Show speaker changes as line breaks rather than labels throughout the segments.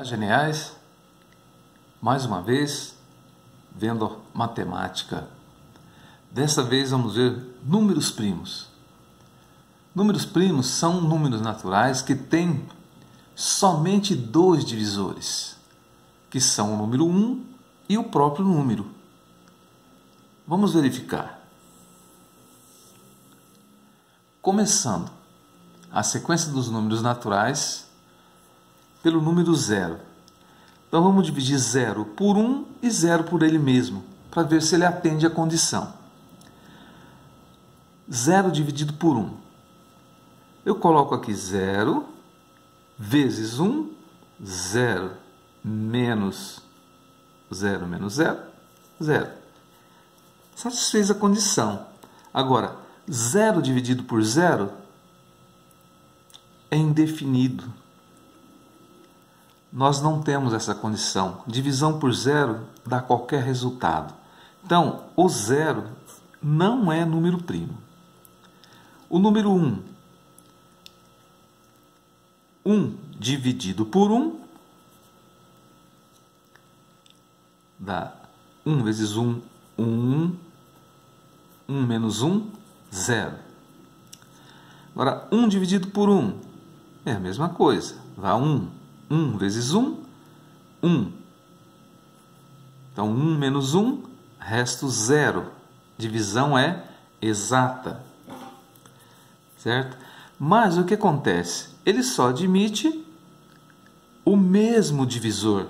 Geniais, mais uma vez, vendo matemática. Dessa vez vamos ver números primos. Números primos são números naturais que têm somente dois divisores, que são o número 1 e o próprio número. Vamos verificar. Começando a sequência dos números naturais pelo número 0. Então vamos dividir 0 por 1 e 0 por ele mesmo, para ver se ele atende à condição. 0 dividido por 1. Eu coloco aqui 0 vezes 1, 0 menos 0 menos 0, 0. Satisfez a condição. Agora, 0 dividido por 0 é indefinido. Nós não temos essa condição. Divisão por 0 dá qualquer resultado. Então, o 0 não é número primo. O número 1. 1 dividido por 1 dá 1 vezes 1, 1. 1 menos 1, 0. Agora, 1 dividido por 1 é a mesma coisa. Dá 1. 1 vezes 1, 1. Então, 1 menos 1, resto 0. Divisão é exata. Certo? Mas o que acontece? Ele só admite o mesmo divisor.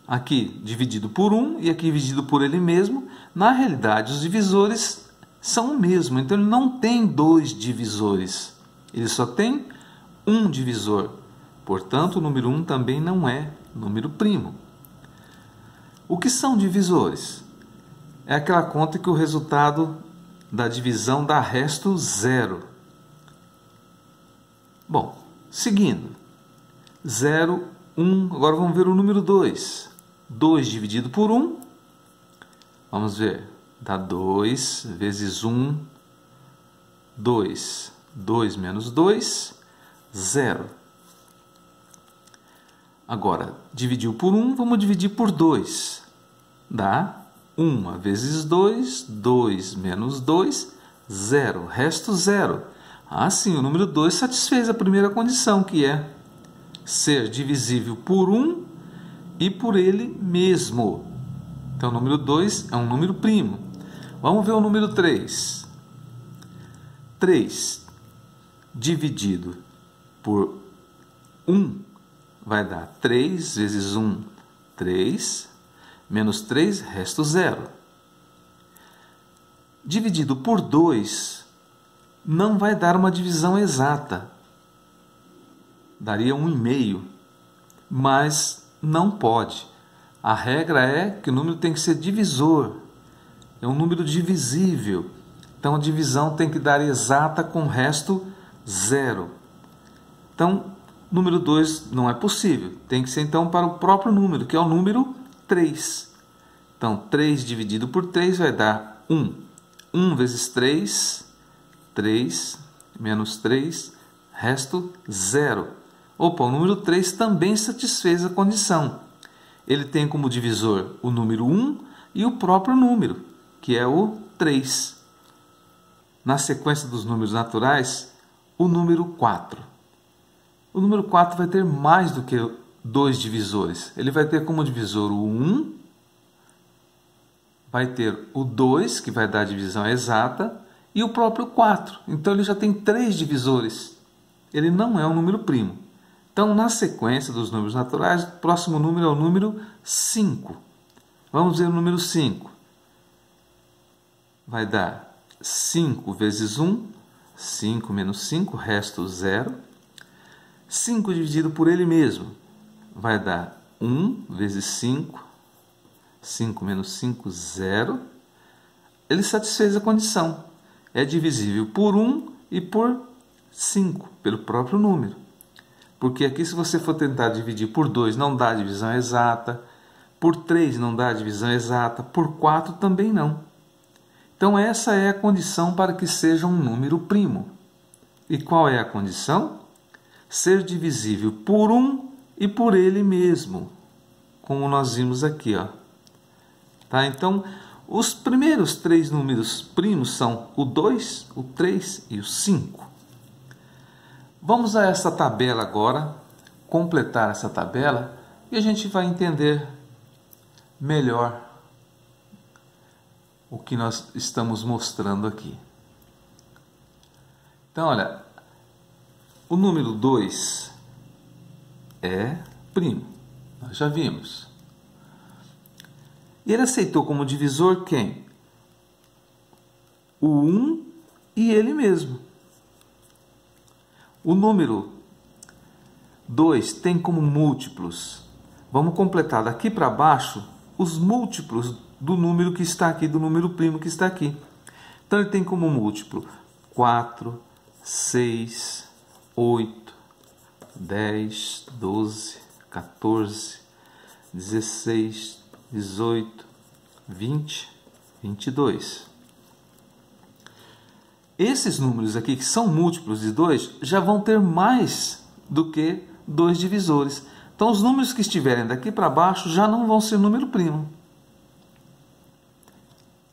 Aqui dividido por 1 e aqui dividido por ele mesmo. Na realidade, os divisores são o mesmo. Então, ele não tem dois divisores. Ele só tem um divisor. Portanto, o número 1 também não é número primo. O que são divisores? É aquela conta que o resultado da divisão dá resto 0. Bom, seguindo. 0, 1. Agora vamos ver o número 2. 2 dividido por 1. Vamos ver. Dá 2 vezes 1. 2. 2 menos 2. 0. Agora, dividiu por 1, vamos dividir por 2. Dá 1 vezes 2, 2 menos 2, 0. Resto 0. Assim, o número 2 satisfez a primeira condição, que é ser divisível por 1 e por ele mesmo. Então, o número 2 é um número primo. Vamos ver o número 3. 3 dividido por 1 vai dar 3 vezes 1, 3, menos 3, resto 0. Dividido por 2 não vai dar uma divisão exata. Daria 1,5, mas não pode. A regra é que o número tem que ser divisor. É um número divisível. Então, a divisão tem que dar exata com resto 0. Então, número 2 não é possível. Tem que ser, então, para o próprio número, que é o número 3. Então, 3 dividido por 3 vai dar 1. 1 vezes 3, 3, menos 3, resto 0. Opa, o número 3 também satisfez a condição. Ele tem como divisor o número 1 e o próprio número, que é o 3. Na sequência dos números naturais, o número 4. O número 4 vai ter mais do que dois divisores. Ele vai ter como divisor o 1, vai ter o 2, que vai dar a divisão exata, e o próprio 4. Então, ele já tem 3 divisores. Ele não é um número primo. Então, na sequência dos números naturais, o próximo número é o número 5. Vamos ver o número 5. Vai dar 5 vezes 1, 5 menos 5, resto 0. 5 dividido por ele mesmo vai dar 1 vezes 5, 5 menos 5, 0. Ele satisfez a condição. É divisível por 1 e por 5, pelo próprio número. Porque aqui, se você for tentar dividir por 2, não dá a divisão exata. Por 3 não dá a divisão exata. Por 4 também não. Então, essa é a condição para que seja um número primo. E qual é a condição? Ser divisível por 1 e por ele mesmo, como nós vimos aqui, ó. Tá? Então, os primeiros 3 números primos são o 2, o 3 e o 5. Vamos a essa tabela agora, completar essa tabela, e a gente vai entender melhor o que nós estamos mostrando aqui. Então, olha, o número 2 é primo, nós já vimos. E ele aceitou como divisor quem? O 1 e ele mesmo. O número 2 tem como múltiplos. Vamos completar daqui para baixo os múltiplos do número que está aqui, do número primo que está aqui. Então ele tem como múltiplo 4, 6, 8, 10, 12, 14, 16, 18, 20, 22. Esses números aqui, que são múltiplos de 2, já vão ter mais do que 2 divisores. Então, os números que estiverem daqui para baixo já não vão ser número primo.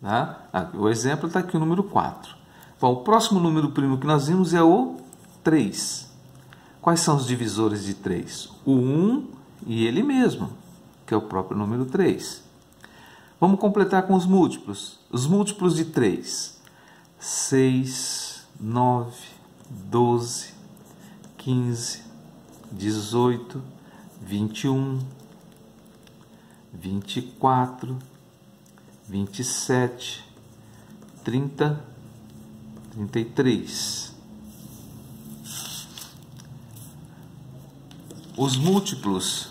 Tá? O exemplo está aqui, o número 4. Bom, o próximo número primo que nós vimos é o 3. Quais são os divisores de 3? O 1 e ele mesmo, que é o próprio número 3. Vamos completar com os múltiplos. Os múltiplos de 3. 6, 9, 12, 15, 18, 21, 24, 27, 30, 33. Os múltiplos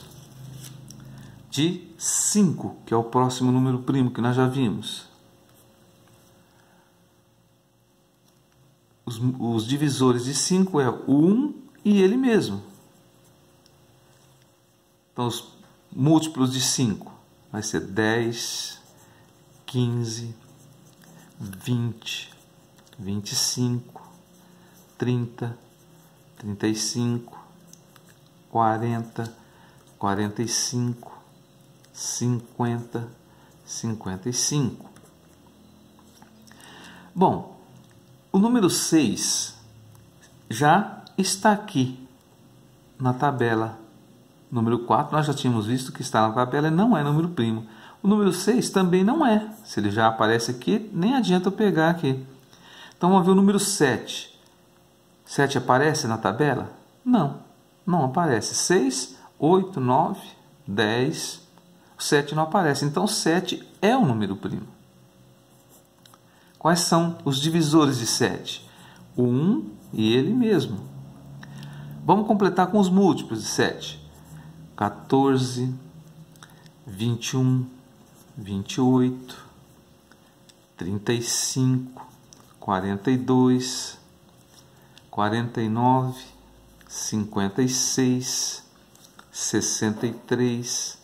de 5, que é o próximo número primo que nós já vimos. Os divisores de 5 é o 1 e ele mesmo. Então, os múltiplos de 5 vai ser 10, 15, 20, 25, 30, 35, 40, 45, 50, 55. Bom, o número 6 já está aqui na tabela. O número 4 nós já tínhamos visto que está na tabela e não é número primo. O número 6 também não é. Se ele já aparece aqui, nem adianta eu pegar aqui. Então vamos ver o número 7. 7 aparece na tabela? Não, não aparece. 6, 8, 9, 10. O 7 não aparece. Então 7 é um número primo. Quais são os divisores de 7? O 1 e ele mesmo. Vamos completar com os múltiplos de 7. 14, 21, 28, 35, 42, 49, 56, 63,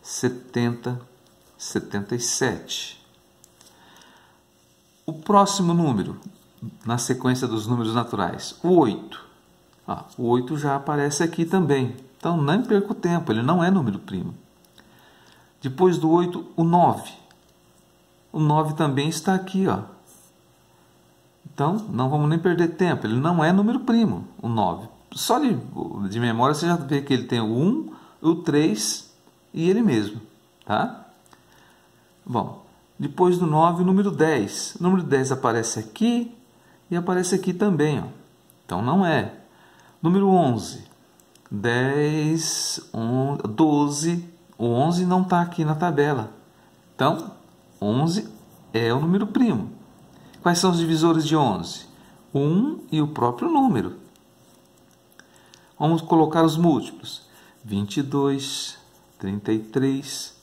70, 77. O próximo número, na sequência dos números naturais, o 8. O 8 já aparece aqui também. Então, nem perco tempo, ele não é número primo. Depois do 8, o 9. O 9 também está aqui, ó. Então, não vamos nem perder tempo, ele não é número primo, o 9. Só de memória você já vê que ele tem o 1, o 3 e ele mesmo, tá? Bom, depois do 9, o número 10. O número 10 aparece aqui e aparece aqui também, ó. Então, não é. Número 11. 10, 11, 12. O 11 não está aqui na tabela. Então, 11 é o número primo. Quais são os divisores de 11? 1 e o próprio número. Vamos colocar os múltiplos. 22, 33,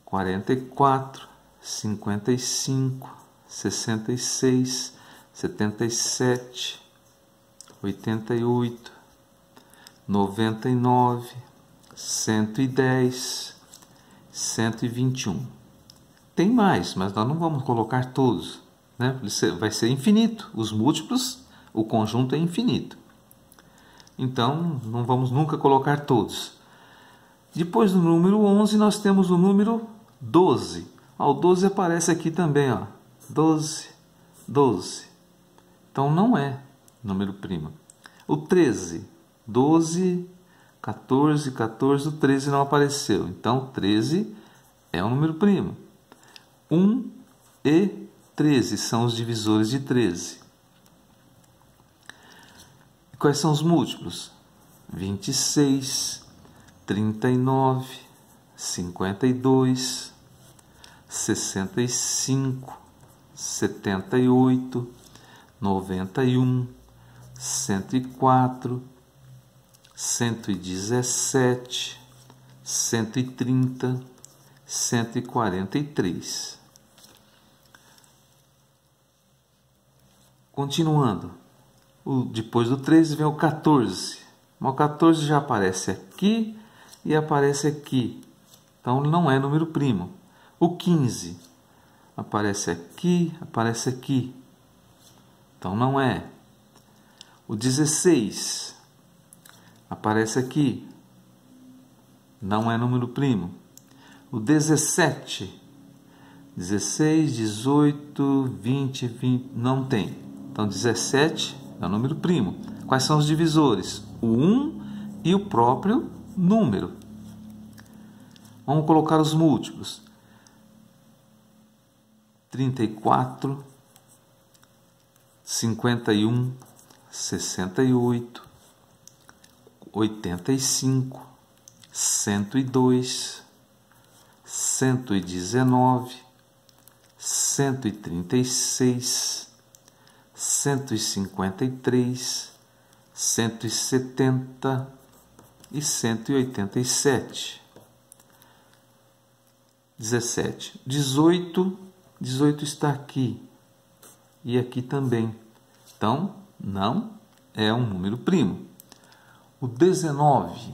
44, 55, 66, 77, 88, 99, 110, 121. Tem mais, mas nós não vamos colocar todos, né? Vai ser infinito. Os múltiplos, o conjunto é infinito. Então, não vamos nunca colocar todos. Depois do número 11, nós temos o número 12. O 12 aparece aqui também, ó. 12, 12. Então, não é número primo. O 13, 12, 14, 14, o 13 não apareceu. Então, 13 é um número primo. 1 e 13 são os divisores de 13. Quais são os múltiplos? 26, 39, 52, 65, 78, 91, 104, 117, 130, 143. Continuando, depois do 13 vem o 14. O 14 já aparece aqui e aparece aqui. Então não é número primo. O 15 aparece aqui, aparece aqui. Então não é. O 16 aparece aqui. Não é número primo. O 17, 16, 18, 20, 20, não tem. Então 17 é o número primo. Quais são os divisores? O 1 e o próprio número. Vamos colocar os múltiplos. 34, 51, 68, 85, 102, 119, 136, 153, 170 e 187. 17. 18 está aqui e aqui também. Então, não é um número primo. O 19.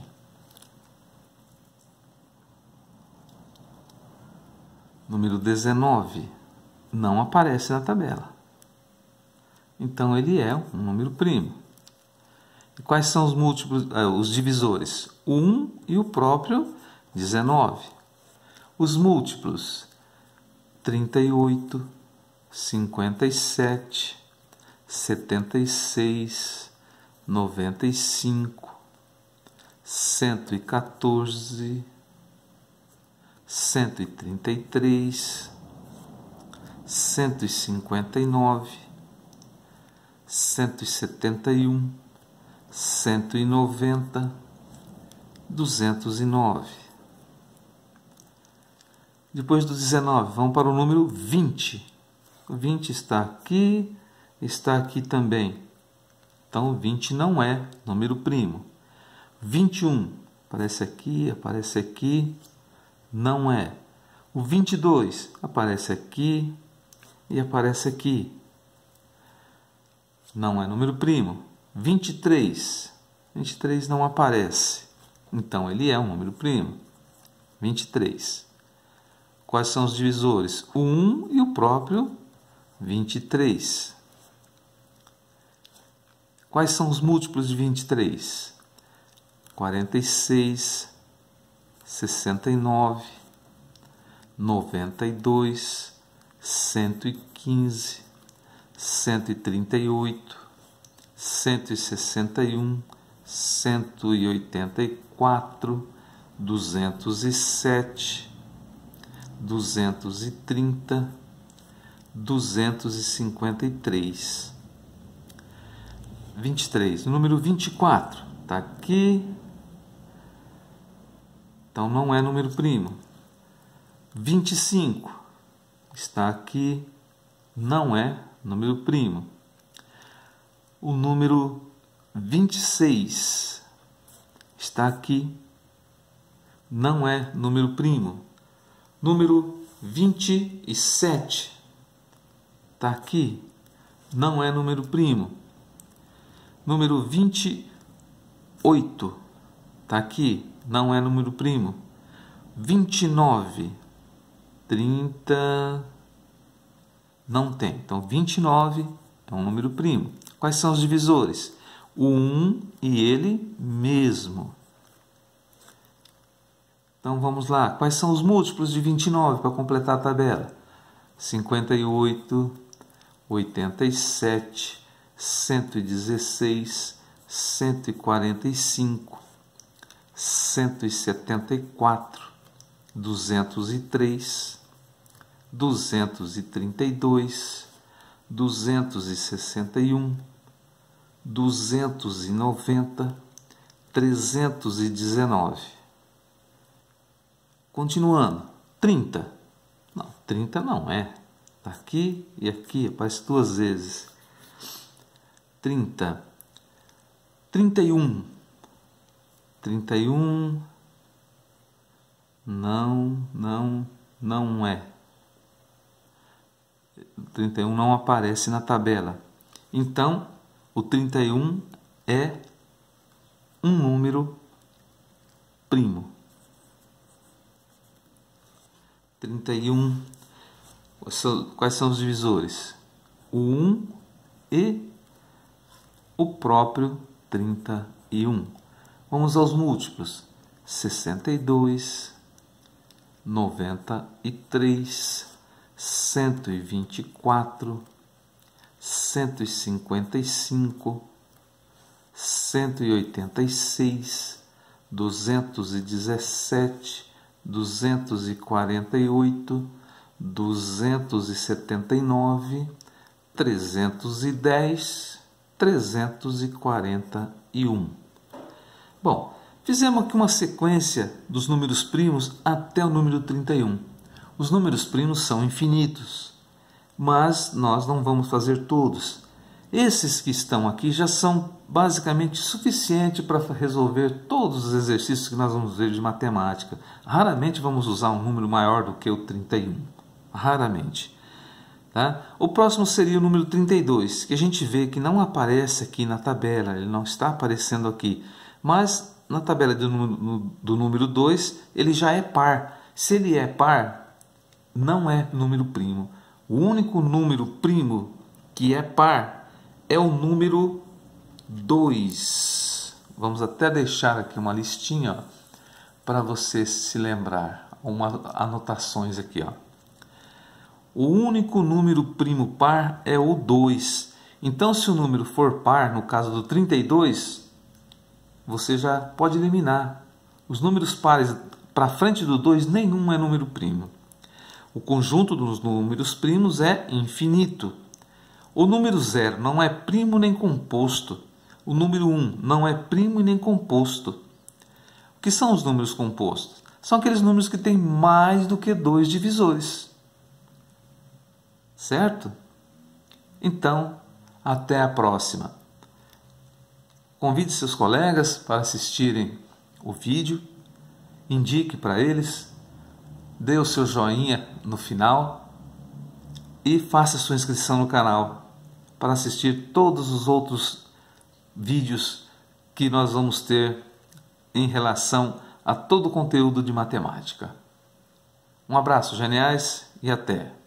Número 19 não aparece na tabela. Então, ele é um número primo. E quais são os múltiplos, os divisores? O 1 e o próprio 19. Os múltiplos: 38, 57, 76, 95, 114, 133, 159, 171, 190, 209. Depois do 19, vamos para o número 20. O 20 está aqui também. Então, 20 não é número primo. 21 aparece aqui, não é. O 22 aparece aqui e aparece aqui. Não é número primo. 23 não aparece. Então, ele é um número primo. 23. Quais são os divisores? O 1 e o próprio 23. Quais são os múltiplos de 23? 46, 69, 92, 115, 138, 161, 184, 207, 230, 253. 23. O número 24 está aqui. Então não é número primo. 25 está aqui. Não é número primo. O número 26 está aqui. Não é número primo. Número 27 está aqui. Não é número primo. Número 28 está aqui. Não é número primo. 29, 30, não tem. Então, 29 é um número primo. Quais são os divisores? o 1 e ele mesmo. Então vamos lá. Quais são os múltiplos de 29 para completar a tabela? 58, 87, 116, 145, 174, 203, 232, 261, 290, 319. Continuando, 30. Não, 30 não é. Está aqui e aqui, aparece duas vezes. 30. 31. 31. Não é. 31 não aparece na tabela. Então, o 31 é um número primo. 31. Quais são os divisores? O 1 e o próprio 31. Vamos aos múltiplos. 62, 93, 124, 155, 186, 217, 248, 279, 310, 341. Bom, fizemos aqui uma sequência dos números primos até o número 31. Os números primos são infinitos, mas nós não vamos fazer todos. Esses que estão aqui já são basicamente suficientes para resolver todos os exercícios que nós vamos ver de matemática. Raramente vamos usar um número maior do que o 31. Raramente. Tá? O próximo seria o número 32, que a gente vê que não aparece aqui na tabela, ele não está aparecendo aqui. Mas na tabela do número 2, ele já é par. Se ele é par, não é número primo. O único número primo que é par é o número 2. Vamos até deixar aqui uma listinha para você se lembrar. Anotações aqui. Ó. O único número primo par é o 2. Então, se o número for par, no caso do 32, você já pode eliminar. Os números pares para frente do 2, nenhum é número primo. O conjunto dos números primos é infinito. O número 0 não é primo nem composto. O número 1 não é primo nem composto. O que são os números compostos? São aqueles números que têm mais do que 2 divisores. Certo? Então, até a próxima. Convide seus colegas para assistirem o vídeo. Indique para eles. Dê o seu joinha no final. E faça sua inscrição no canal para assistir todos os outros vídeos que nós vamos ter em relação a todo o conteúdo de matemática. Um abraço, geniais, e até!